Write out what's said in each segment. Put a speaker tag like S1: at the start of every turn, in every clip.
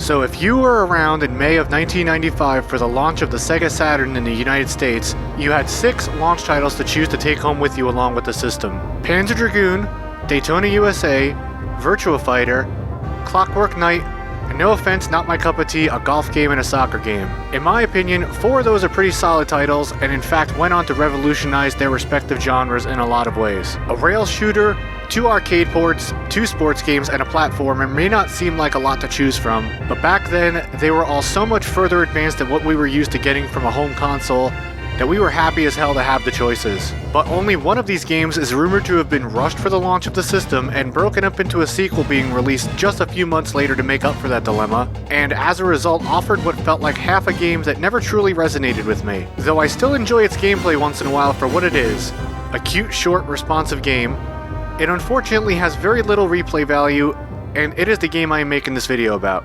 S1: So if you were around in May of 1995 for the launch of the Sega Saturn in the United States, you had 6 launch titles to choose to take home with you along with the system. Panzer Dragoon, Daytona USA, Virtua Fighter, Clockwork Knight, and no offense, not my cup of tea, a golf game and a soccer game. In my opinion, 4 of those are pretty solid titles, and in fact went on to revolutionize their respective genres in a lot of ways. A rail shooter, 2 arcade ports, 2 sports games, and a platformer may not seem like a lot to choose from, but back then, they were all so much further advanced than what we were used to getting from a home console that we were happy as hell to have the choices. But only one of these games is rumored to have been rushed for the launch of the system and broken up into a sequel being released just a few months later to make up for that dilemma, and as a result offered what felt like half a game that never truly resonated with me. Though I still enjoy its gameplay once in a while for what it is, a cute, short, responsive game, it unfortunately has very little replay value, and it is the game I am making this video about.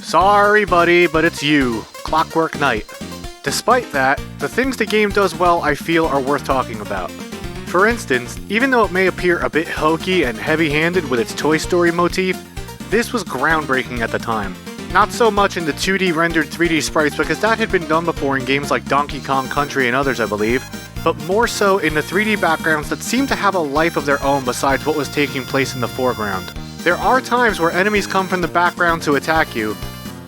S1: Sorry buddy, but it's you, Clockwork Knight. Despite that, the things the game does well I feel are worth talking about. For instance, even though it may appear a bit hokey and heavy-handed with its Toy Story motif, this was groundbreaking at the time. Not so much in the 2D rendered 3D sprites because that had been done before in games like Donkey Kong Country and others I believe, but more so in the 3D backgrounds that seemed to have a life of their own besides what was taking place in the foreground. There are times where enemies come from the background to attack you,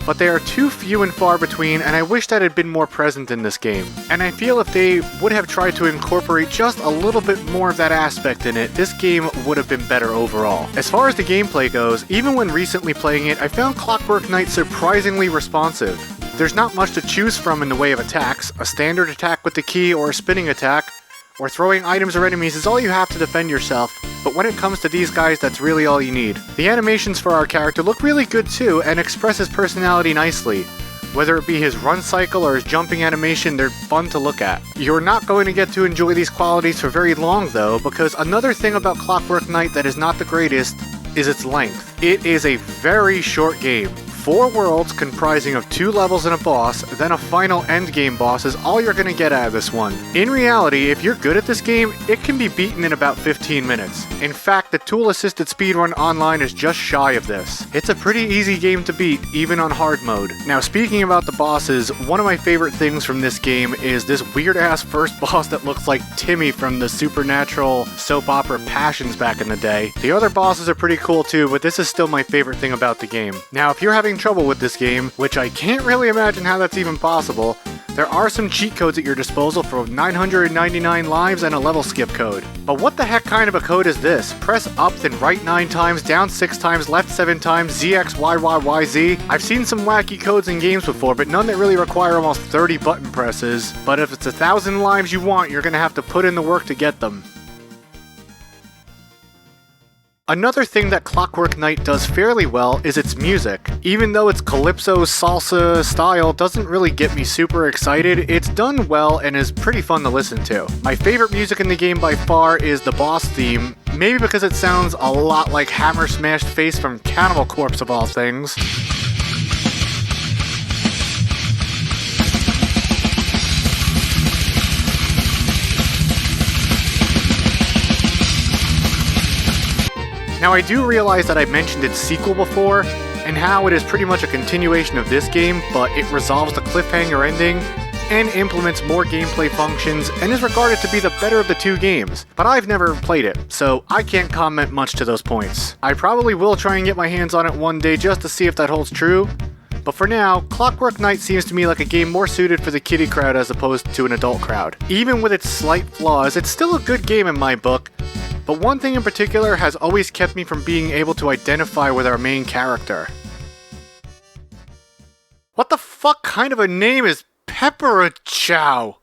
S1: but they are too few and far between, and I wish that had been more present in this game. And I feel if they would have tried to incorporate just a little bit more of that aspect in it, this game would have been better overall. As far as the gameplay goes, even when recently playing it, I found Clockwork Knight surprisingly responsive. There's not much to choose from in the way of attacks. A standard attack with the key or a spinning attack, or throwing items or enemies is all you have to defend yourself, but when it comes to these guys, that's really all you need. The animations for our character look really good too, and express his personality nicely. Whether it be his run cycle or his jumping animation, they're fun to look at. You're not going to get to enjoy these qualities for very long though, because another thing about Clockwork Knight that is not the greatest is its length. It is a very short game. 4 worlds comprising of 2 levels and a boss, then a final endgame boss is all you're gonna get out of this one. In reality, if you're good at this game, it can be beaten in about 15 minutes. In fact, the tool-assisted speedrun online is just shy of this. It's a pretty easy game to beat, even on hard mode. Now speaking about the bosses, one of my favorite things from this game is this weird-ass first boss that looks like Timmy from the supernatural soap opera Passions back in the day. The other bosses are pretty cool too, but this is still my favorite thing about the game. Now if you're having trouble with this game, which I can't really imagine how that's even possible, there are some cheat codes at your disposal for 999 lives and a level skip code. But what the heck kind of a code is this? Press up then right 9 times, down 6 times, left 7 times, ZXYYYZ. I've seen some wacky codes in games before, but none that really require almost 30 button presses. But if it's 1,000 lives you want, you're gonna have to put in the work to get them. Another thing that Clockwork Knight does fairly well is its music. Even though its calypso salsa style doesn't really get me super excited, it's done well and is pretty fun to listen to. My favorite music in the game by far is the boss theme, maybe because it sounds a lot like Hammer Smashed Face from Cannibal Corpse of all things. Now I do realize that I mentioned its sequel before, and how it is pretty much a continuation of this game, but it resolves the cliffhanger ending, and implements more gameplay functions, and is regarded to be the better of the 2 games. But I've never played it, so I can't comment much to those points. I probably will try and get my hands on it one day just to see if that holds true, but for now, Clockwork Knight seems to me like a game more suited for the kiddie crowd as opposed to an adult crowd. Even with its slight flaws, it's still a good game in my book, but one thing in particular has always kept me from being able to identify with our main character. What the fuck kind of a name is Pepper-a-Chow?